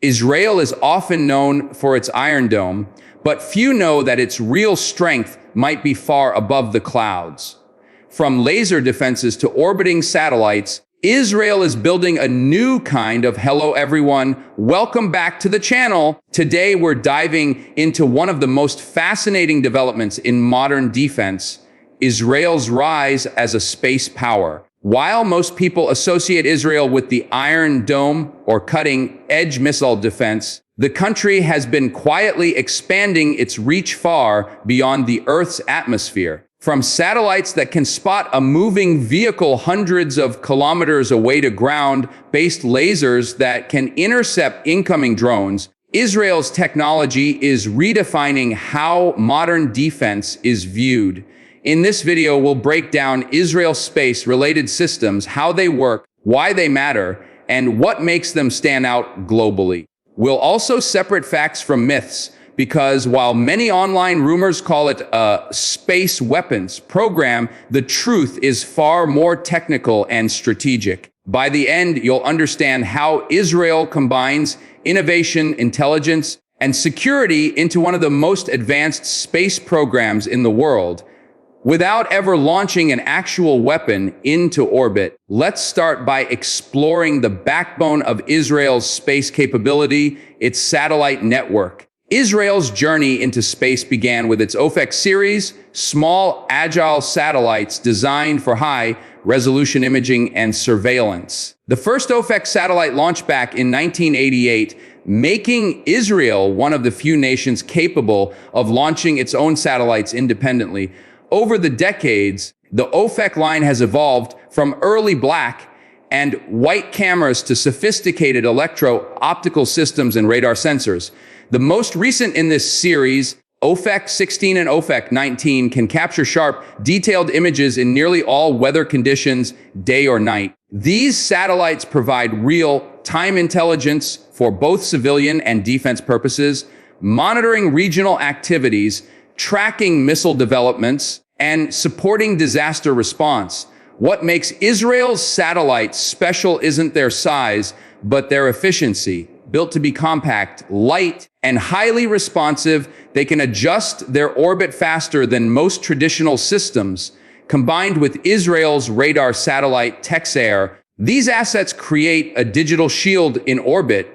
Israel is often known for its Iron Dome, but few know that its real strength might be far above the clouds. From laser defenses to orbiting satellites, Israel is building a new kind of hello everyone. Welcome back to the channel. Today we're diving into one of the most fascinating developments in modern defense, Israel's rise as a space power. While most people associate Israel with the Iron Dome or cutting-edge missile defense, the country has been quietly expanding its reach far beyond the Earth's atmosphere. From satellites that can spot a moving vehicle hundreds of kilometers away to ground-based lasers that can intercept incoming drones, Israel's technology is redefining how modern defense is viewed. In this video, we'll break down Israel's space-related systems, how they work, why they matter, and what makes them stand out globally. We'll also separate facts from myths, because while many online rumors call it a space weapons program, the truth is far more technical and strategic. By the end, you'll understand how Israel combines innovation, intelligence, and security into one of the most advanced space programs in the world, without ever launching an actual weapon into orbit. Let's start by exploring the backbone of Israel's space capability, its satellite network. Israel's journey into space began with its Ofek series, small, agile satellites designed for high-resolution imaging and surveillance. The first Ofek satellite launched back in 1988, making Israel one of the few nations capable of launching its own satellites independently. Over the decades, the Ofek line has evolved from early black and white cameras to sophisticated electro-optical systems and radar sensors. The most recent in this series, Ofek 16 and Ofek 19, can capture sharp, detailed images in nearly all weather conditions, day or night. These satellites provide real-time intelligence for both civilian and defense purposes, monitoring regional activities, tracking missile developments, and supporting disaster response. What makes Israel's satellites special isn't their size, but their efficiency. Built to be compact, light, and highly responsive, they can adjust their orbit faster than most traditional systems. Combined with Israel's radar satellite Texair, these assets create a digital shield in orbit,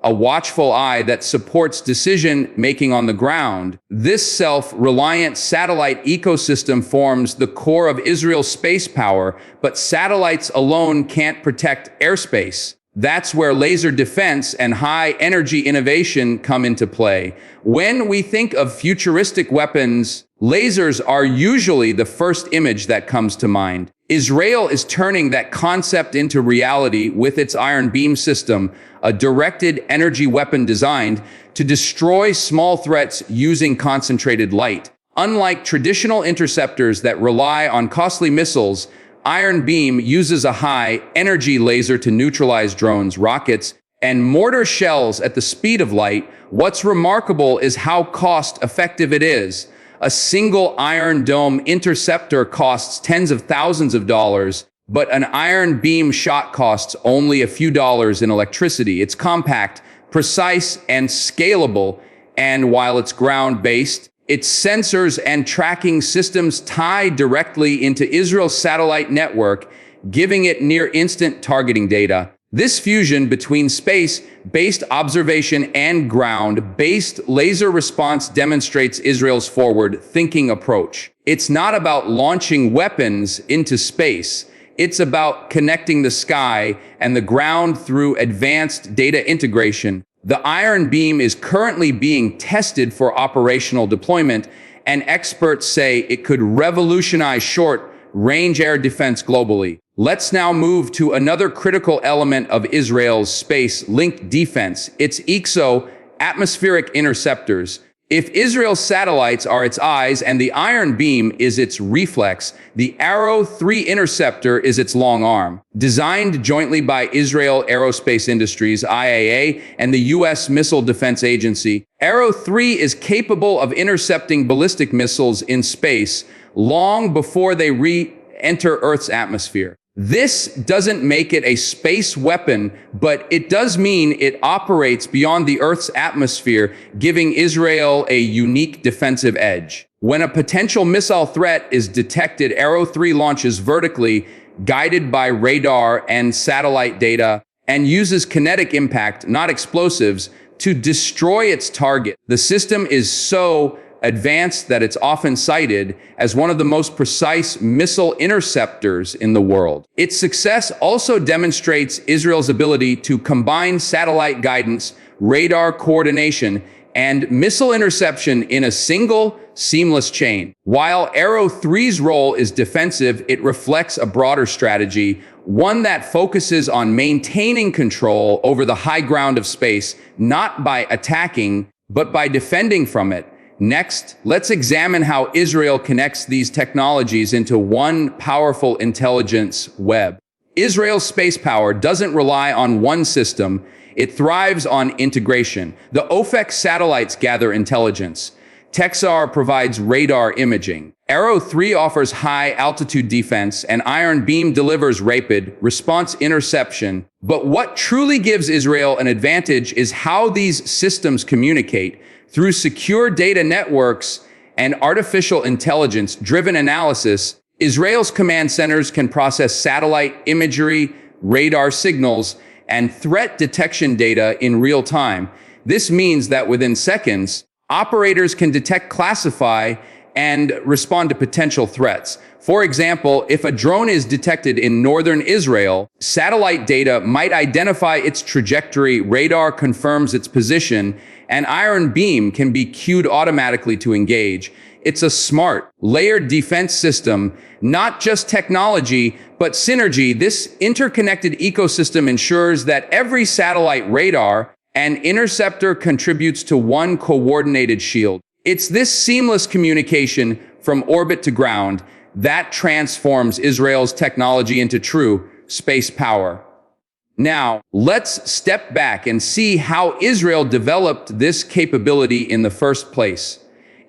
a watchful eye that supports decision-making on the ground. This self-reliant satellite ecosystem forms the core of Israel's space power, but satellites alone can't protect airspace. That's where laser defense and high-energy innovation come into play. When we think of futuristic weapons, lasers are usually the first image that comes to mind. Israel is turning that concept into reality with its Iron Beam system, a directed energy weapon designed to destroy small threats using concentrated light. Unlike traditional interceptors that rely on costly missiles, Iron Beam uses a high-energy laser to neutralize drones, rockets, and mortar shells at the speed of light. What's remarkable is how cost-effective it is. A single Iron Dome interceptor costs tens of thousands of dollars, but an Iron Beam shot costs only a few dollars in electricity. It's compact, precise, and scalable, and while it's ground-based, its sensors and tracking systems tie directly into Israel's satellite network, giving it near-instant targeting data. This fusion between space-based observation and ground-based laser response demonstrates Israel's forward-thinking approach. It's not about launching weapons into space. It's about connecting the sky and the ground through advanced data integration. The Iron Beam is currently being tested for operational deployment, and experts say it could revolutionize short-range air defense globally. Let's now move to another critical element of Israel's space-linked defense, its exo-atmospheric interceptors. If Israel's satellites are its eyes and the Iron Beam is its reflex, the Arrow 3 interceptor is its long arm. Designed jointly by Israel Aerospace Industries, IAA, and the U.S. Missile Defense Agency, Arrow 3 is capable of intercepting ballistic missiles in space long before they re-enter Earth's atmosphere. This doesn't make it a space weapon, but it does mean it operates beyond the Earth's atmosphere, giving Israel a unique defensive edge. When a potential missile threat is detected, Arrow 3 launches vertically, guided by radar and satellite data, and uses kinetic impact, not explosives, to destroy its target. The system is so advanced that it's often cited as one of the most precise missile interceptors in the world. Its success also demonstrates Israel's ability to combine satellite guidance, radar coordination, and missile interception in a single, seamless chain. While Arrow 3's role is defensive, it reflects a broader strategy, one that focuses on maintaining control over the high ground of space, not by attacking, but by defending from it. Next, let's examine how Israel connects these technologies into one powerful intelligence web. Israel's space power doesn't rely on one system. It thrives on integration. The Ofek satellites gather intelligence. Texar provides radar imaging. Arrow 3 offers high-altitude defense, and Iron Beam delivers rapid response interception. But what truly gives Israel an advantage is how these systems communicate. Through secure data networks and artificial intelligence-driven analysis, Israel's command centers can process satellite imagery, radar signals, and threat detection data in real time. This means that within seconds, operators can detect, classify, and respond to potential threats. For example, if a drone is detected in northern Israel, satellite data might identify its trajectory, radar confirms its position, and Iron Beam can be cued automatically to engage. It's a smart, layered defense system, not just technology, but synergy. This interconnected ecosystem ensures that every satellite, radar, and interceptor contributes to one coordinated shield. It's this seamless communication from orbit to ground that transforms Israel's technology into true space power. Now, let's step back and see how Israel developed this capability in the first place.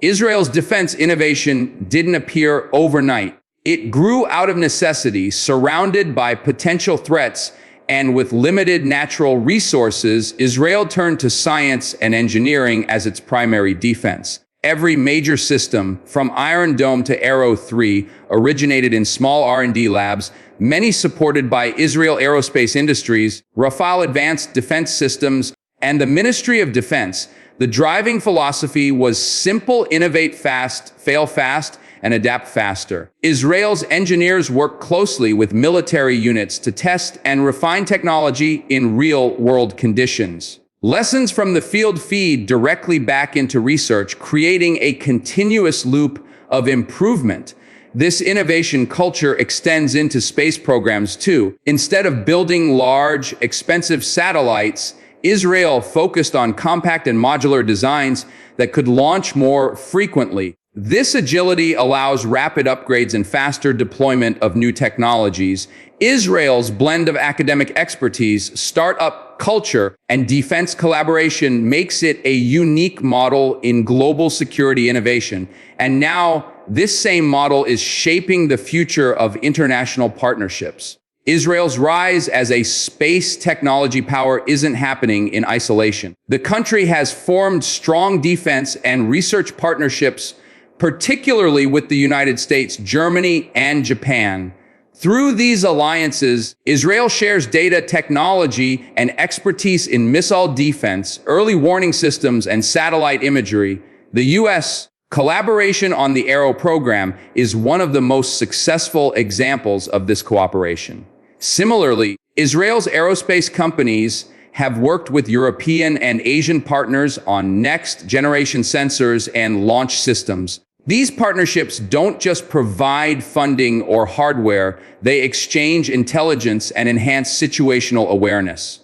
Israel's defense innovation didn't appear overnight. It grew out of necessity, surrounded by potential threats, and with limited natural resources, Israel turned to science and engineering as its primary defense. Every major system, from Iron Dome to Arrow 3, originated in small R&D labs, many supported by Israel Aerospace Industries, Rafale Advanced Defense Systems, and the Ministry of Defense. The driving philosophy was simple: innovate fast, fail fast, and adapt faster. Israel's engineers worked closely with military units to test and refine technology in real-world conditions. Lessons from the field feed directly back into research, creating a continuous loop of improvement. This innovation culture extends into space programs too. Instead of building large, expensive satellites, Israel focused on compact and modular designs that could launch more frequently. This agility allows rapid upgrades and faster deployment of new technologies. Israel's blend of academic expertise, startup culture, and defense collaboration makes it a unique model in global security innovation. And now, this same model is shaping the future of international partnerships. Israel's rise as a space technology power isn't happening in isolation. The country has formed strong defense and research partnerships, particularly with the United States, Germany, and Japan. Through these alliances, Israel shares data, technology, and expertise in missile defense, early warning systems, and satellite imagery. The U.S. collaboration on the Arrow program is one of the most successful examples of this cooperation. Similarly, Israel's aerospace companies have worked with European and Asian partners on next-generation sensors and launch systems. These partnerships don't just provide funding or hardware, they exchange intelligence and enhance situational awareness.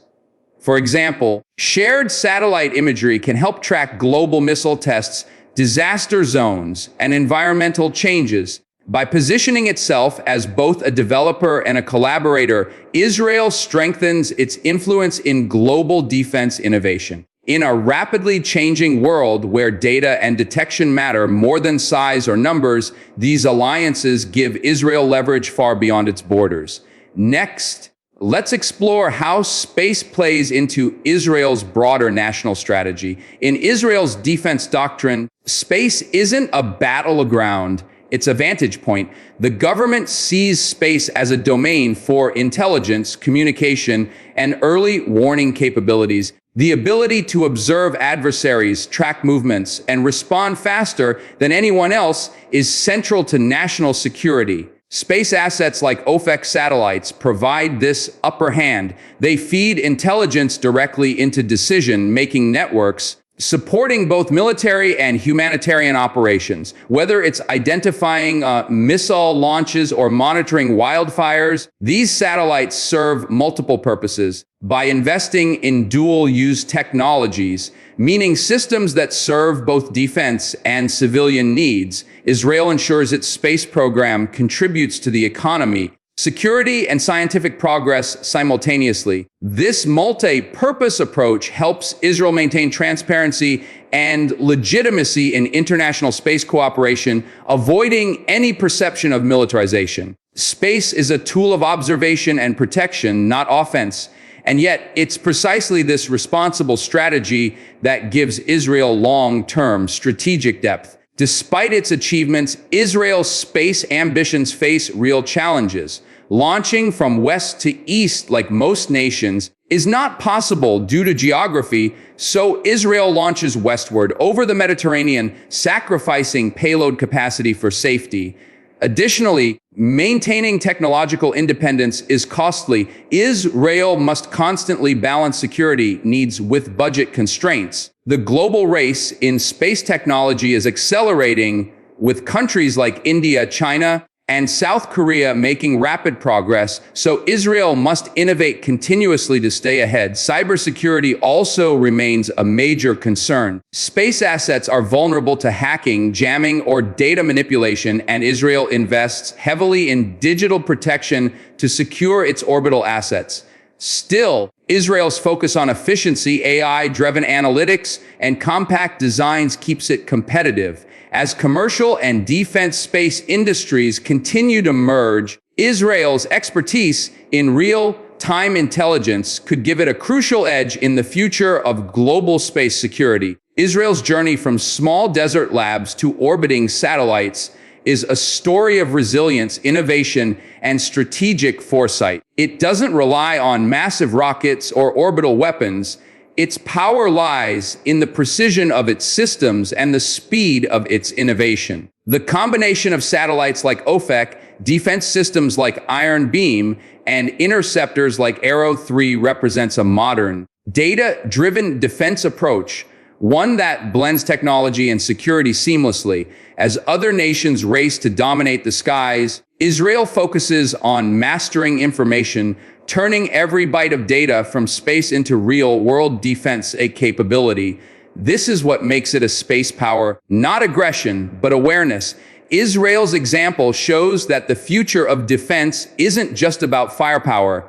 For example, shared satellite imagery can help track global missile tests, disaster zones, and environmental changes. By positioning itself as both a developer and a collaborator, Israel strengthens its influence in global defense innovation. In a rapidly changing world where data and detection matter more than size or numbers, these alliances give Israel leverage far beyond its borders. Next, let's explore how space plays into Israel's broader national strategy. In Israel's defense doctrine, space isn't a battleground, it's a vantage point. The government sees space as a domain for intelligence, communication, and early warning capabilities. The ability to observe adversaries, track movements, and respond faster than anyone else is central to national security. Space assets like Ofek satellites provide this upper hand. They feed intelligence directly into decision-making networks, supporting both military and humanitarian operations. Whether it's identifying missile launches or monitoring wildfires, these satellites serve multiple purposes. By investing in dual-use technologies, meaning systems that serve both defense and civilian needs, Israel ensures its space program contributes to the economy, security, and scientific progress simultaneously. This multi-purpose approach helps Israel maintain transparency and legitimacy in international space cooperation, avoiding any perception of militarization. Space is a tool of observation and protection, not offense. And yet, it's precisely this responsible strategy that gives Israel long-term strategic depth. Despite its achievements, Israel's space ambitions face real challenges. Launching from west to east, like most nations, is not possible due to geography, so Israel launches westward over the Mediterranean, sacrificing payload capacity for safety. Additionally, maintaining technological independence is costly. Israel must constantly balance security needs with budget constraints. The global race in space technology is accelerating, with countries like India, China, and South Korea making rapid progress, so Israel must innovate continuously to stay ahead. Cybersecurity also remains a major concern. Space assets are vulnerable to hacking, jamming, or data manipulation, and Israel invests heavily in digital protection to secure its orbital assets. Still, Israel's focus on efficiency, AI-driven analytics, and compact designs keeps it competitive. As commercial and defense space industries continue to merge, Israel's expertise in real-time intelligence could give it a crucial edge in the future of global space security. Israel's journey from small desert labs to orbiting satellites is a story of resilience, innovation, and strategic foresight. It doesn't rely on massive rockets or orbital weapons. Its power lies in the precision of its systems and the speed of its innovation. The combination of satellites like Ofek, defense systems like Iron Beam, and interceptors like Arrow 3 represents a modern, data-driven defense approach, one that blends technology and security seamlessly. As other nations race to dominate the skies, Israel focuses on mastering information, turning every byte of data from space into real-world defense capability. This is what makes it a space power, not aggression, but awareness. Israel's example shows that the future of defense isn't just about firepower.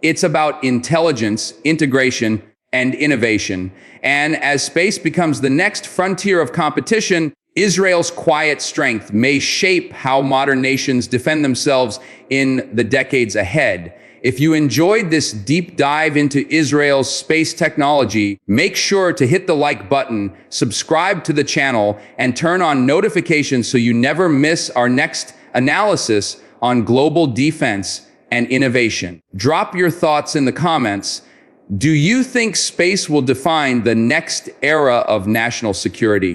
It's about intelligence, integration, and innovation. And as space becomes the next frontier of competition, Israel's quiet strength may shape how modern nations defend themselves in the decades ahead. If you enjoyed this deep dive into Israel's space technology, make sure to hit the like button, subscribe to the channel, and turn on notifications so you never miss our next analysis on global defense and innovation. Drop your thoughts in the comments. Do you think space will define the next era of national security?